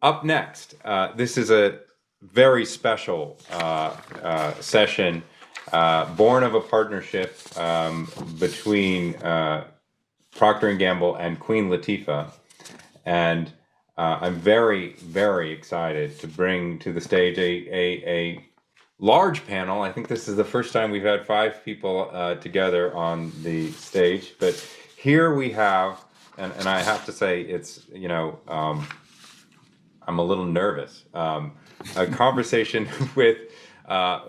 up next, this is a very special session born of a partnership between Procter & Gamble and Queen Latifah. And I'm very, very excited to bring to the stage a large panel. I think this is the first time we've had 5 people together on the stage. But here we have, and I have to say, it's, I'm a little nervous. A conversation with,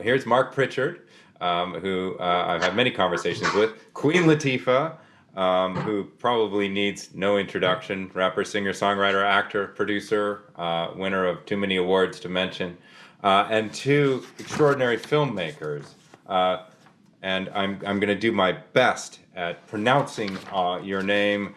here's Mark Pritchard, who I've had many conversations with, Queen Latifah, who probably needs no introduction, rapper, singer, songwriter, actor, producer, winner of too many awards to mention, and 2 extraordinary filmmakers. And I'm going to do my best at pronouncing your name,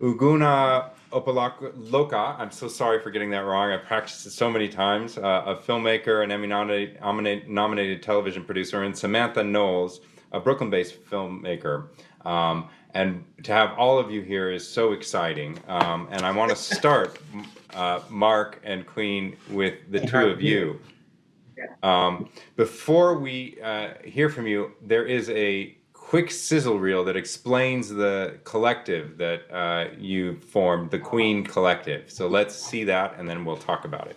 Uguna Opaloka. I'm so sorry for getting that wrong. I've practiced it so many times. A filmmaker, an Emmy-nominated television producer, and Samantha Knowles, a Brooklyn-based filmmaker. And to have all of you here is so exciting. And I want to start, Mark and Queen, with the 2 of you. Before we hear from you, there is a quick sizzle reel that explains the collective that you formed, the Queen Collective. So let's see that, and then we'll talk about it.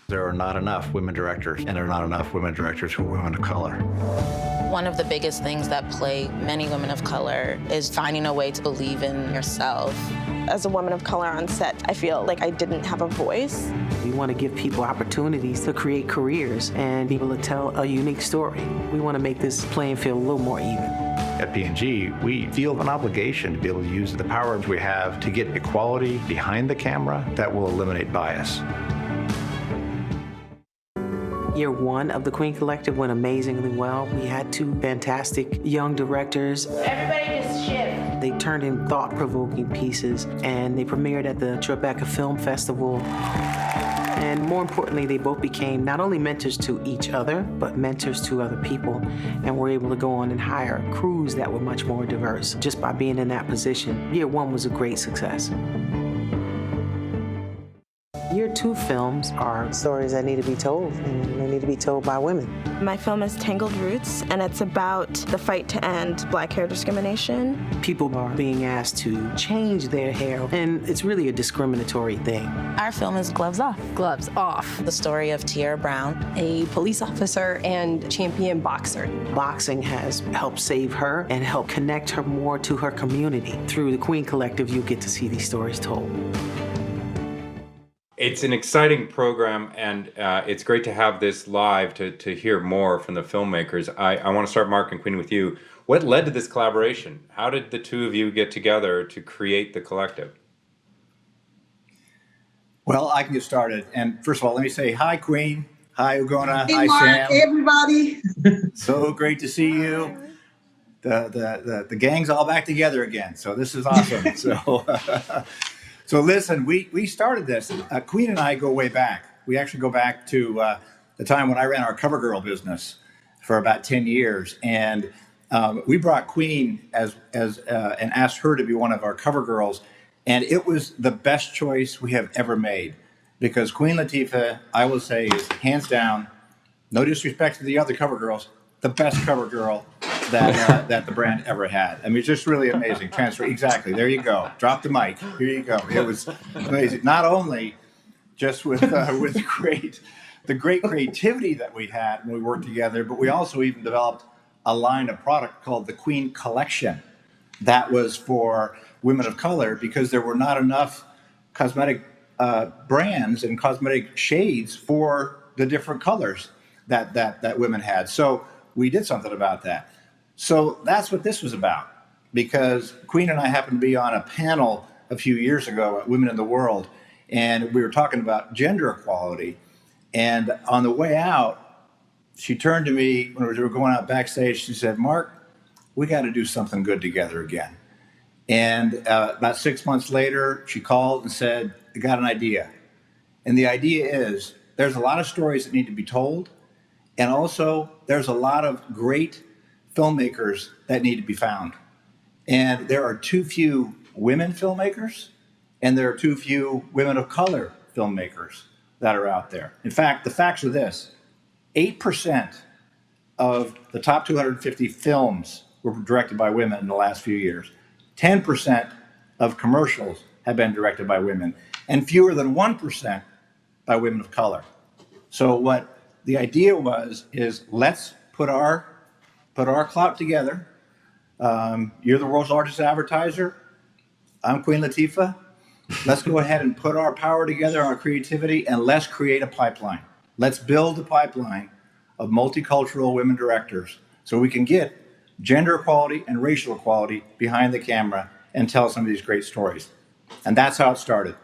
There are not enough women directors, and there are not enough women directors who are women of color. One of the biggest things that plague many women of color is finding a way to believe in yourself. As a woman of color on set, I feel like I didn't have a voice. We want to give people opportunities to create careers and be able to tell a unique story. We want to make this playing field a little more even. At P&G, we feel an obligation to be able to use the power we have to get equality behind the camera that will eliminate bias. Year 1 of the Queen Collective went amazingly well. We had 2 fantastic young directors. Everybody just shift. They turned in thought-provoking pieces, and they premiered at the Tribeca Film Festival. And more importantly, they both became not only mentors to each other, but mentors to other people, and were able to go on and hire crews that were much more diverse just by being in that position. Year 1 was a great success. Year 2 films are stories that need to be told, and they need to be told by women. My film is Tangled Roots, and it's about the fight to end black hair discrimination. People are being asked to change their hair, and it's really a discriminatory thing. Our film is Gloves Off. Gloves off. The story of Tierra Brown, A police officer and champion boxer. Boxing has helped save her and help connect her more to her community. Through the Queen Collective, you get to see these stories told. It's an exciting program, and it's great to have this live to hear more from the filmmakers. I want to start, Mark and Queen, with you. What led to this collaboration? How did the 2 of you get together to create the collective? Well, I can get started. And first of all, let me say hi, Queen. Hi, Ugona. Hey, hi, Mark. Sam. Hey, everybody. So great to see you. The gang's all back together again. So this is awesome. So listen, we started this. Queen and I go way back. We actually go back to the time when I ran our CoverGirl business for about 10 years. And we brought Queen and asked her to be one of our CoverGirls. And it was the best choice we have ever made, because Queen Latifah, I will say, is hands down, no disrespect to the other CoverGirls, the best CoverGirl that the brand ever had. I mean, it's just really amazing. Transfer, exactly. There you go. Drop the mic. Here you go. It was amazing. Not only just with the great creativity that we had when we worked together, but we also even developed a line of product called the Queen Collection that was for women of color, because there were not enough cosmetic brands and cosmetic shades for the different colors that women had. So we did something about that. So that's what this was about, because Queen and I happened to be on a panel a few years ago at Women in the World, and we were talking about gender equality. And on the way out, she turned to me when we were going out backstage. She said, "Mark, we got to do something good together again." And about 6 months later, she called and said, "I got an idea." And the idea is, there's a lot of stories that need to be told. And also, there's a lot of great filmmakers that need to be found. And there are too few women filmmakers, and there are too few women of color filmmakers that are out there. In fact, the facts are this: 8% of the top 250 films were directed by women in the last few years. 10% of commercials have been directed by women, and fewer than 1% by women of color. So what the idea is let's put our clout together. You're the world's largest advertiser. I'm Queen Latifah. Let's go ahead and put our power together, our creativity, and let's create a pipeline. Let's build a pipeline of multicultural women directors so we can get gender equality and racial equality behind the camera and tell some of these great stories. And that's how it started.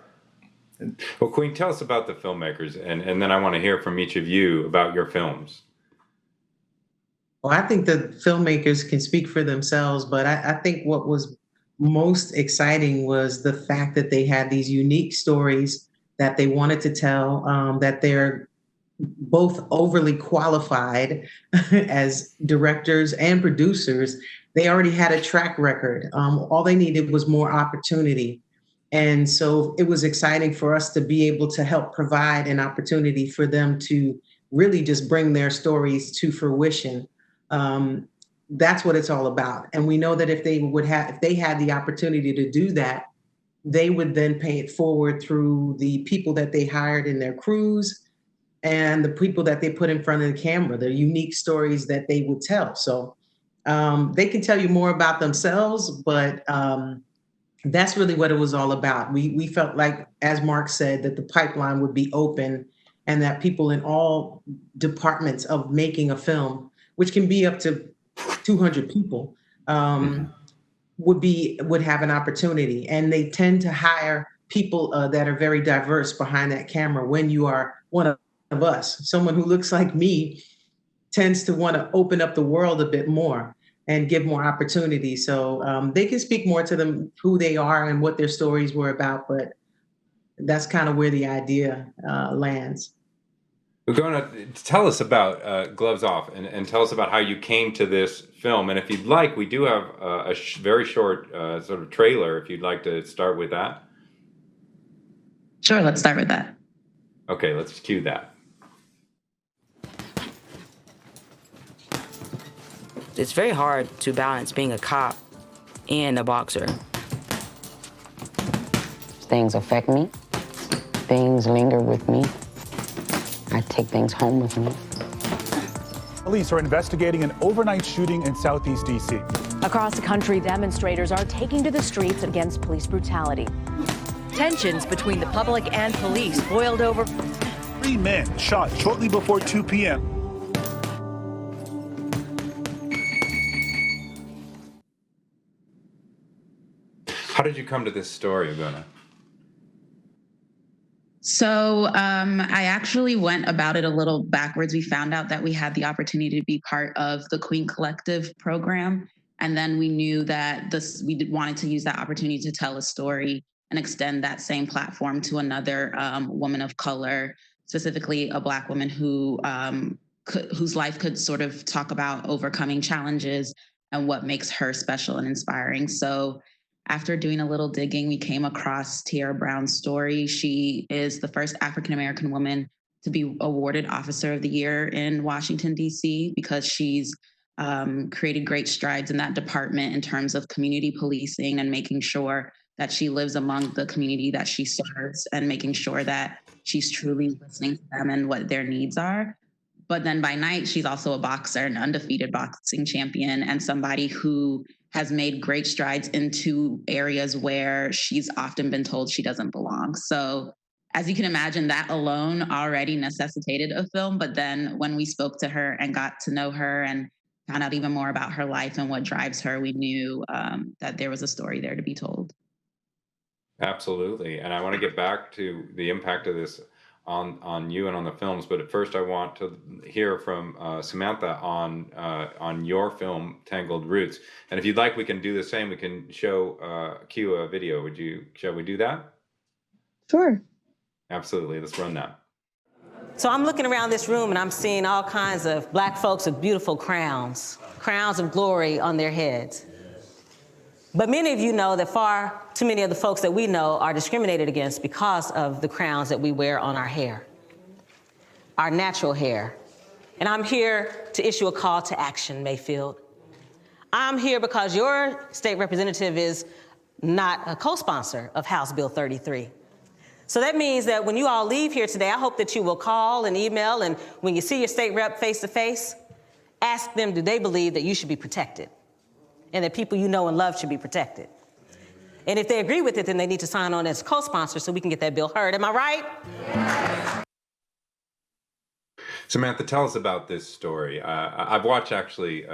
Well, Queen, tell us about the filmmakers, and then I want to hear from each of you about your films. Well, I think the filmmakers can speak for themselves, but I think what was most exciting was the fact that they had these unique stories that they wanted to tell, that they're both overly qualified as directors and producers. They already had a track record. All they needed was more opportunity. And so it was exciting for us to be able to help provide an opportunity for them to really just bring their stories to fruition. That's what it's all about. And we know that if they had the opportunity to do that, they would then pay it forward through the people that they hired in their crews and the people that they put in front of the camera, the unique stories that they would tell. So they can tell you more about themselves, but that's really what it was all about. We felt like, as Mark said, that the pipeline would be open and that people in all departments of making a film, which can be up to 200 people, would have an opportunity. And they tend to hire people that are very diverse behind that camera. When you are one of us, someone who looks like me tends to want to open up the world a bit more and give more opportunity. So they can speak more to them, who they are and what their stories were about, but that's kind of where the idea lands. We're going to tell us about Gloves Off and tell us about how you came to this film. And if you'd like, we do have a very short sort of trailer, if you'd like to start with that. Sure, let's start with that. Okay, let's cue that. It's very hard to balance being a cop and a boxer. Things affect me. Things linger with me. I take things home with me. Police are investigating an overnight shooting in Southeast D.C. Across the country, demonstrators are taking to the streets against police brutality. Tensions between the public and police boiled over. 3 men shot shortly before 2 p.m. How did you come to this story, Agona? So I actually went about it a little backwards. We found out that we had the opportunity to be part of the Queen Collective program. And then we knew that we wanted to use that opportunity to tell a story and extend that same platform to another woman of color, specifically a Black woman whose life could sort of talk about overcoming challenges and what makes her special and inspiring. So after doing a little digging, we came across Tiara Brown's story. She is the first African-American woman to be awarded Officer of the Year in Washington, D.C., because she's created great strides in that department in terms of community policing and making sure that she lives among the community that she serves and making sure that she's truly listening to them and what their needs are. But then by night, she's also a boxer, an undefeated boxing champion, and somebody who has made great strides into areas where she's often been told she doesn't belong. So as you can imagine, that alone already necessitated a film. But then when we spoke to her and got to know her and found out even more about her life and what drives her, we knew that there was a story there to be told. Absolutely. And I want to get back to the impact of this on you and on the films, but at first I want to hear from Samantha on your film Tangled Roots. And if you'd like, we can do the same. We can cue a video. Shall we do that? Sure. Absolutely. Let's run that. So I'm looking around this room and I'm seeing all kinds of Black folks with beautiful crowns of glory on their heads. But many of you know that far too many of the folks that we know are discriminated against because of the crowns that we wear on our hair, our natural hair. And I'm here to issue a call to action, Mayfield. I'm here because your state representative is not a co-sponsor of House Bill 33. So that means that when you all leave here today, I hope that you will call and email, and when you see your state rep face to face, ask them, do they believe that you should be protected and that people you know and love should be protected? And if they agree with it, then they need to sign on as co-sponsor so we can get that bill heard. Am I right? Samantha, tell us about this story. I've watched, actually,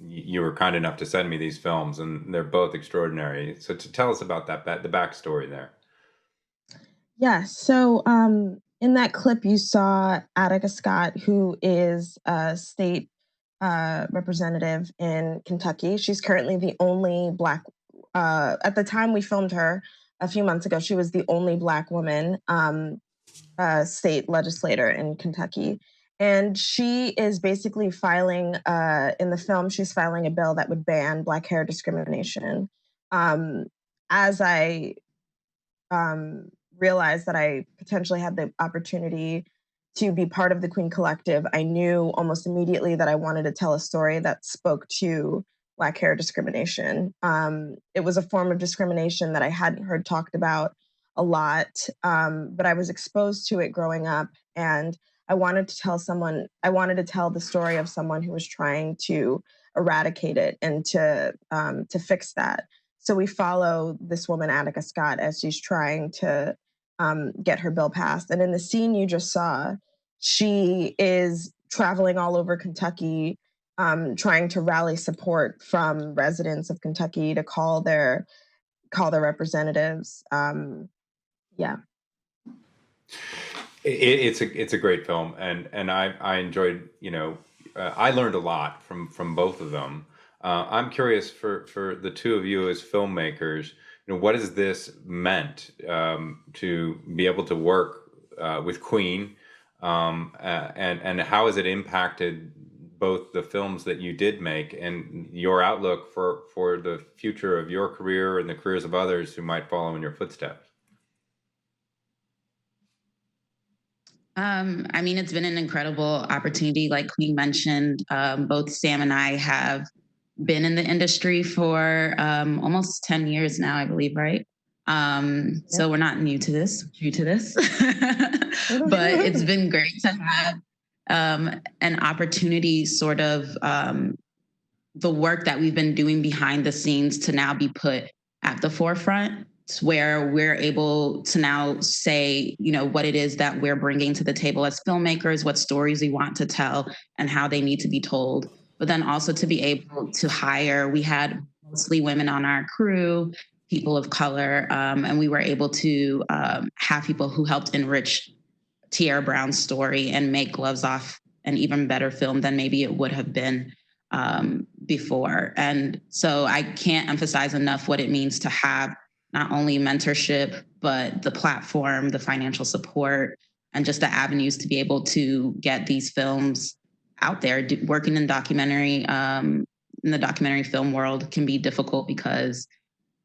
you were kind enough to send me these films, and they're both extraordinary. So to tell us about that, the backstory there. Yeah, so in that clip you saw Attica Scott, who is a state representative in Kentucky. She's currently the only Black, at the time we filmed her a few months ago, she was the only Black woman state legislator in Kentucky. And she is basically filing, in the film, she's filing a bill that would ban Black hair discrimination. As I realized that I potentially had the opportunity to be part of the Queen Collective, I knew almost immediately that I wanted to tell a story that spoke to Black hair discrimination. It was a form of discrimination that I hadn't heard talked about a lot, but I was exposed to it growing up, and I wanted to tell the story of someone who was trying to eradicate it and to fix that. So we follow this woman, Attica Scott, as she's trying to get her bill passed. And in the scene you just saw, she is traveling all over Kentucky, trying to rally support from residents of Kentucky to call their representatives. Yeah. It's a great film, and I enjoyed. I learned a lot from both of them. I'm curious for the two of you as filmmakers, what has this meant to be able to work with Queen, and how has it impacted both the films that you did make and your outlook for the future of your career and the careers of others who might follow in your footsteps? I mean, it's been an incredible opportunity. Like Queen mentioned, both Sam and I have been in the industry for almost 10 years now, I believe, right? So we're not new to this, but it's been great to have an opportunity, sort of the work that we've been doing behind the scenes to now be put at the forefront, where we're able to now say, what it is that we're bringing to the table as filmmakers, what stories we want to tell and how they need to be told. But then also to be able to hire, we had mostly women on our crew, people of color, and we were able to have people who helped enrich Tierra Brown's story and make Gloves Off an even better film than maybe it would have been before. And so I can't emphasize enough what it means to have not only mentorship, but the platform, the financial support, and just the avenues to be able to get these films out there. Working in documentary, in the documentary film world can be difficult because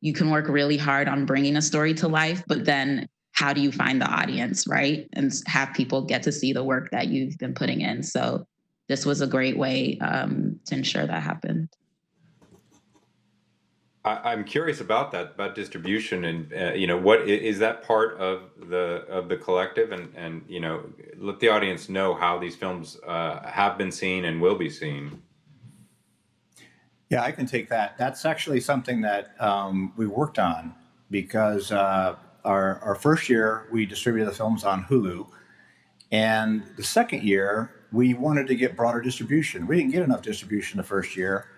you can work really hard on bringing a story to life, but then how do you find the audience, right? And have people get to see the work that you've been putting in. So this was a great way to ensure that happened. I'm curious about that, about distribution, and what is that part of the collective, and let the audience know how these films have been seen and will be seen. Yeah, I can take that. That's actually something that we worked on, because our first year we distributed the films on Hulu, and the second year we wanted to get broader distribution. We didn't get enough distribution the first year.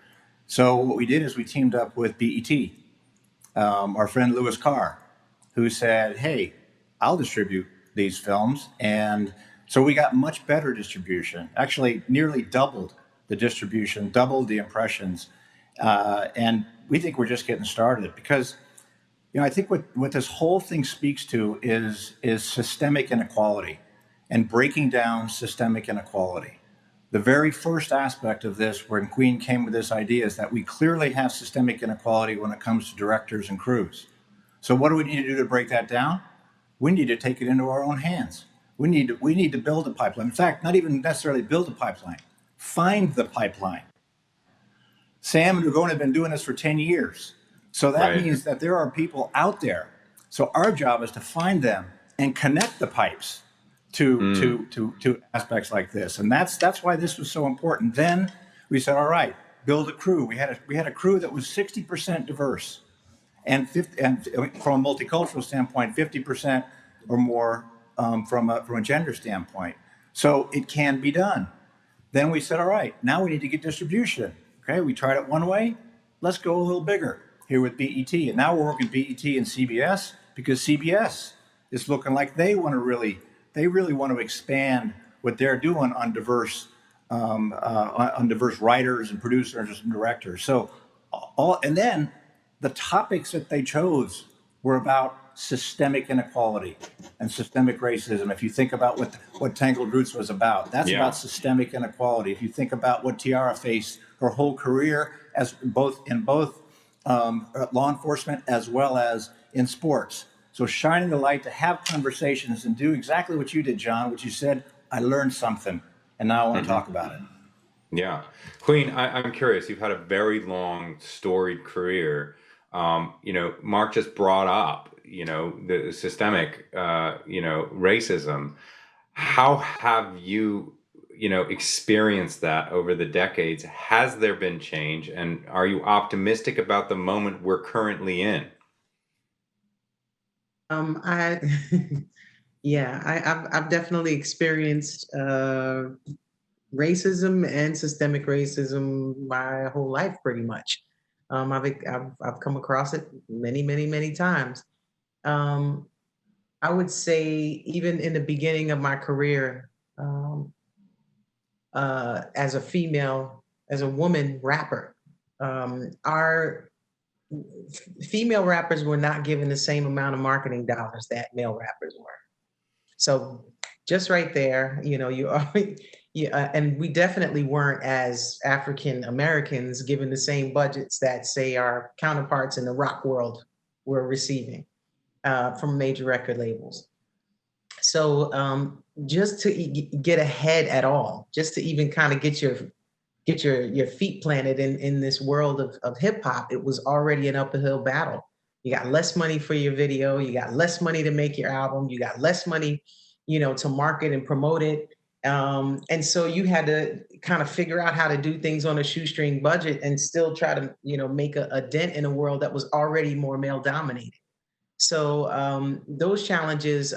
So what we did is we teamed up with BET, our friend Louis Carr, who said, hey, I'll distribute these films. And so we got much better distribution, actually nearly doubled the distribution, doubled the impressions. And we think we're just getting started, because I think what this whole thing speaks to is systemic inequality and breaking down systemic inequality. The very first aspect of this, when Queen came with this idea, is that we clearly have systemic inequality when it comes to directors and crews. So what do we need to do to break that down? We need to take it into our own hands. We need to build a pipeline. In fact, not even necessarily build a pipeline, find the pipeline. Sam and Dragona have been doing this for 10 years. So that means that there are people out there. So our job is to find them and connect the pipes to aspects like this. And that's why this was so important. Then we said, all right, build a crew. We had a crew that was 60% diverse and from a multicultural standpoint, 50% or more from a gender standpoint. So it can be done. Then we said, all right, now we need to get distribution. Okay, we tried it one way. Let's go a little bigger here with BET. And now we're working BET and CBS because CBS is looking like they really want to expand what they're doing on diverse writers and producers and directors. So and then the topics that they chose were about systemic inequality and systemic racism. If you think about what Tangled Roots was about, that's about systemic inequality. If you think about what Tiara faced her whole career as in both law enforcement as well as in sports. So shining the light to have conversations and do exactly what you did, John, what you said, I learned something and now I want to talk about it. Yeah. Queen, I'm curious, you've had a very long storied career. Mark just brought up, the systemic, racism. How have you, experienced that over the decades? Has there been change? And are you optimistic about the moment we're currently in? I've definitely experienced racism and systemic racism my whole life, pretty much. I've come across it many, many, many times. I would say even in the beginning of my career, as a female, as a woman rapper, our female rappers were not given the same amount of marketing dollars that male rappers were. So just right there, and we definitely weren't, as African Americans, given the same budgets that, say, our counterparts in the rock world were receiving from major record labels. So just to get ahead at all, just to even kind of get your feet planted in this world of hip hop, it was already an uphill battle. You got less money for your video, you got less money to make your album, you got less money, to market and promote it. And so you had to kind of figure out how to do things on a shoestring budget and still try to, make a dent in a world that was already more male dominated. So those challenges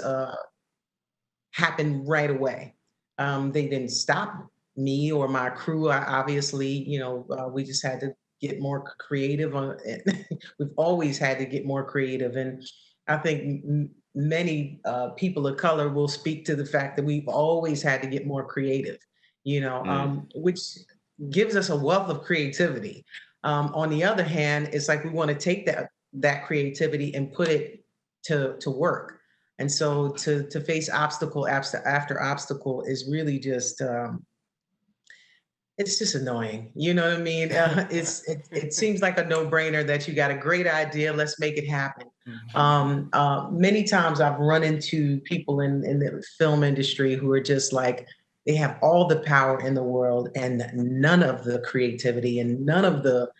happened right away. They didn't stop me or my crew. Obviously, we just had to get more creative on it. We've always had to get more creative. And I think many people of color will speak to the fact that we've always had to get more creative, which gives us a wealth of creativity. On the other hand, it's like we want to take that creativity and put it to work. And so to face obstacle after obstacle is really just, it's just annoying. You know what I mean? It seems like a no-brainer that you got a great idea, let's make it happen. Many times I've run into people in the film industry who are just like, they have all the power in the world and none of the creativity and none of the,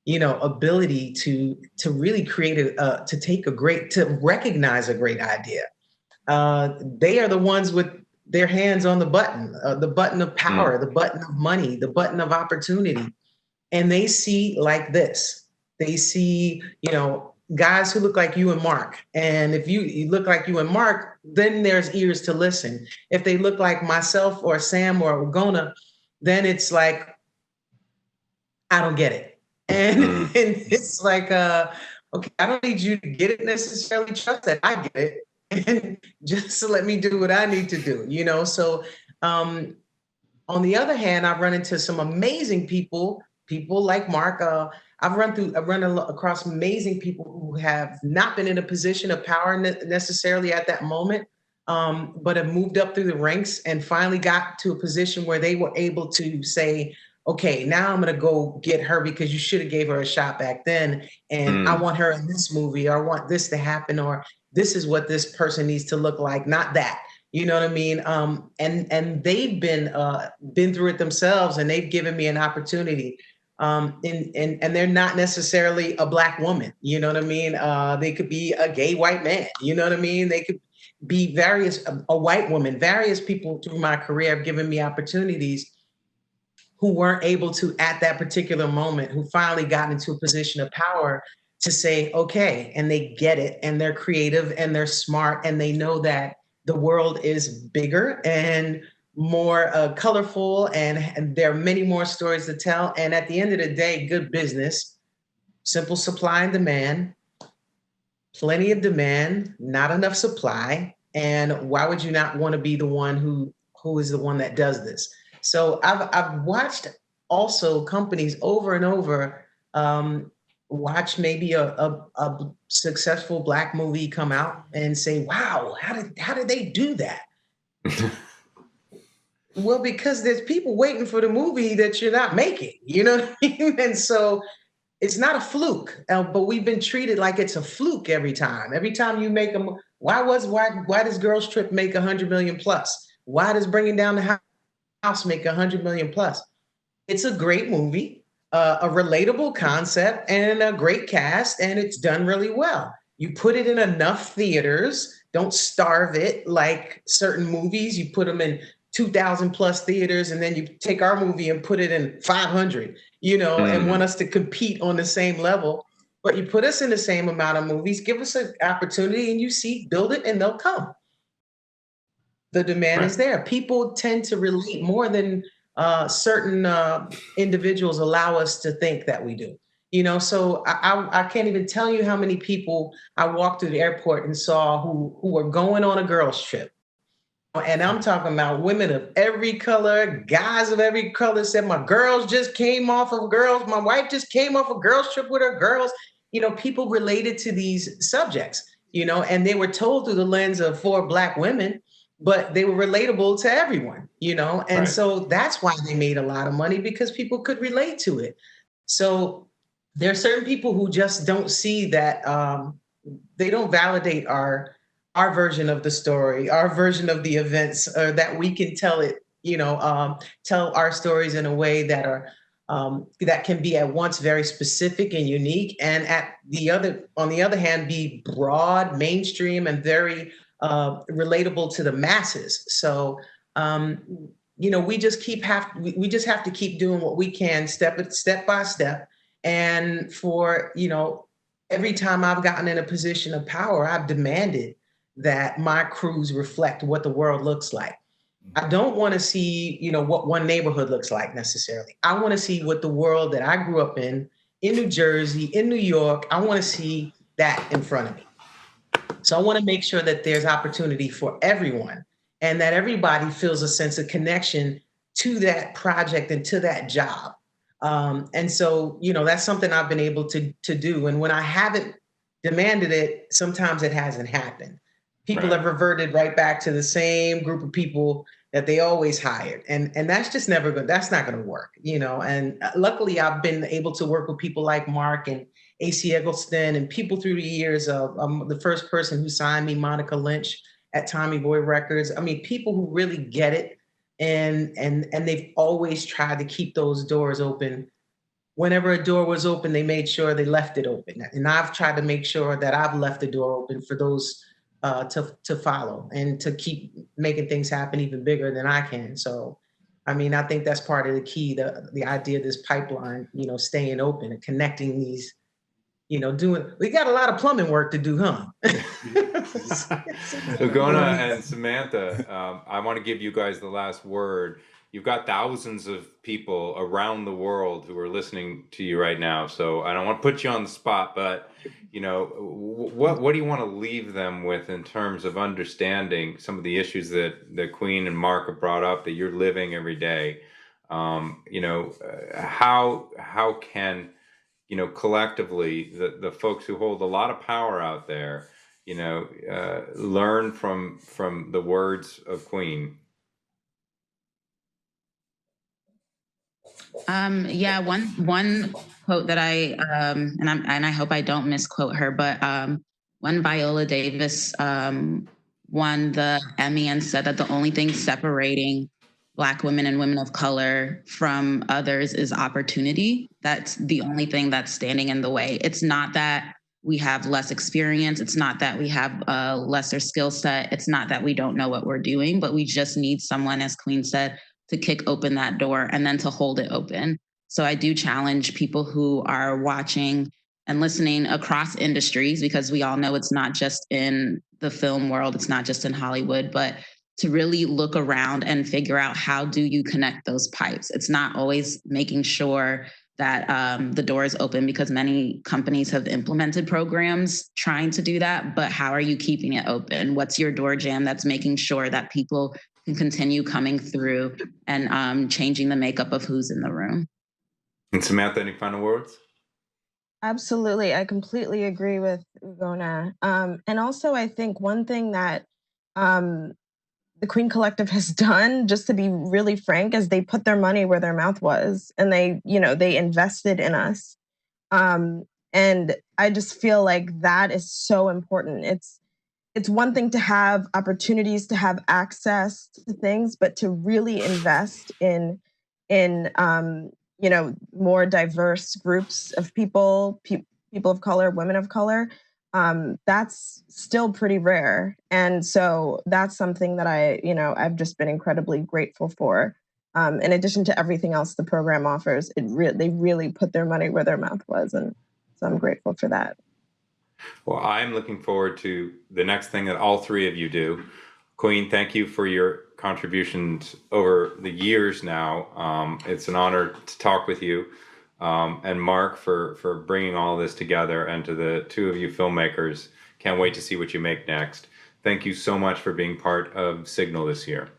ability to really create to recognize a great idea. They are the ones with their hands on the button of power, the button of money, the button of opportunity. And they see like this. They see, guys who look like you and Mark. And if you look like you and Mark, then there's ears to listen. If they look like myself or Sam or Ogona, then it's like, I don't get it. And it's like, okay, I don't need you to get it necessarily. Trust that I get it. And just to let me do what I need to do, So on the other hand, I've run into some amazing people like Mark. I've run across amazing people who have not been in a position of power necessarily at that moment, but have moved up through the ranks and finally got to a position where they were able to say, okay, now I'm going to go get her because you should have gave her a shot back then. And I want her in this movie, or I want this to happen, or this is what this person needs to look like, not that. You know what I mean? And they've been through it themselves, and they've given me an opportunity. And they're not necessarily a Black woman. You know what I mean? They could be a gay white man. You know what I mean? They could be a white woman. Various people through my career have given me opportunities who weren't able to at that particular moment, who finally got into a position of power to say, okay, and they get it, and they're creative and they're smart, and they know that the world is bigger and more colorful, and there are many more stories to tell. And at the end of the day, good business, simple supply and demand, plenty of demand, not enough supply. And why would you not want to be the one who is the one that does this? So I've watched also companies over and over watch maybe a successful Black movie come out and say, wow, how did they do that? Well, because there's people waiting for the movie that you're not making, you know what I mean? And so it's not a fluke, but we've been treated like it's a fluke every time. Every time you make them, why does Girls Trip make 100 million plus? Why does Bringing Down the House make 100 million plus? It's a great movie, a relatable concept, and a great cast, and it's done really well. You put it in enough theaters. Don't starve it like certain movies. You put them in 2,000 plus theaters, and then you take our movie and put it in 500, and want us to compete on the same level. But you put us in the same amount of movies, give us an opportunity, and you see, build it, and they'll come. The demand is there. People tend to relate more than certain individuals allow us to think that we do. So I can't even tell you how many people I walked through the airport and saw who were going on a girls' trip. And I'm talking about women of every color, guys of every color said, my girls just came off of my wife just came off a girls' trip with her girls. People related to these subjects, and they were told through the lens of 4 Black women, but they were relatable to everyone, and so that's why they made a lot of money, because people could relate to it. So there are certain people who just don't see that, they don't validate our version of the story, our version of the events, or that we can tell it, tell our stories in a way that are that can be at once very specific and unique, and on the other hand, be broad, mainstream, and very relatable to the masses. So we just have to keep doing what we can, step by step. And for every time I've gotten in a position of power, I've demanded that my crews reflect what the world looks like. I don't want to see, what one neighborhood looks like necessarily. I want to see what the world that I grew up in New Jersey, in New York, I want to see that in front of me. So I want to make sure that there's opportunity for everyone, and that everybody feels a sense of connection to that project and to that job. And so, that's something I've been able to do. And when I haven't demanded it, sometimes it hasn't happened. People have reverted right back to the same group of people that they always hired. And that's just never good. That's not going to work, and luckily I've been able to work with people like Mark and AC Eggleston, and people through the years of the first person who signed me, Monica Lynch at Tommy Boy Records. I mean, people who really get it. And they've always tried to keep those doors open. Whenever a door was open, they made sure they left it open. And I've tried to make sure that I've left the door open for those to follow, and to keep making things happen even bigger than I can. So, I mean, I think that's part of the key, the idea of this pipeline, staying open and connecting these, we got a lot of plumbing work to do, huh? So Gona and Samantha, I want to give you guys the last word. You've got thousands of people around the world who are listening to you right now. So I don't want to put you on the spot, but what do you want to leave them with in terms of understanding some of the issues that Queen and Mark have brought up that you're living every day? How can collectively the folks who hold a lot of power out there, learn from the words of Queen? Yeah, one quote that and I hope I don't misquote her, but when Viola Davis won the Emmy and said that the only thing separating Black women and women of color from others is opportunity. That's the only thing that's standing in the way. It's not that we have less experience. It's not that we have a lesser skill set. It's not that we don't know what we're doing, but we just need someone, as Queen said, to kick open that door and then to hold it open. So I do challenge people who are watching and listening across industries, because we all know it's not just in the film world, it's not just in Hollywood, but to really look around and figure out, how do you connect those pipes? It's not always making sure that the door is open, because many companies have implemented programs trying to do that, but how are you keeping it open? What's your door jam that's making sure that people can continue coming through and changing the makeup of who's in the room? And Samantha, any final words? Absolutely. I completely agree with Ugona. And also, I think one thing that the Queen Collective has done, just to be really frank, is they put their money where their mouth was, and they invested in us. And I just feel like that is so important. It's one thing to have opportunities, to have access to things, but to really invest in more diverse groups of people, people of color, women of color. That's still pretty rare, and so that's something that I've just been incredibly grateful for. In addition to everything else the program offers, they really put their money where their mouth was, and so I'm grateful for that. Well, I'm looking forward to the next thing that all three of you do. Queen, thank you for your contributions over the years now. It's an honor to talk with you. And Mark, for bringing all this together, and to the two of you filmmakers, can't wait to see what you make next. Thank you so much for being part of Signal this year.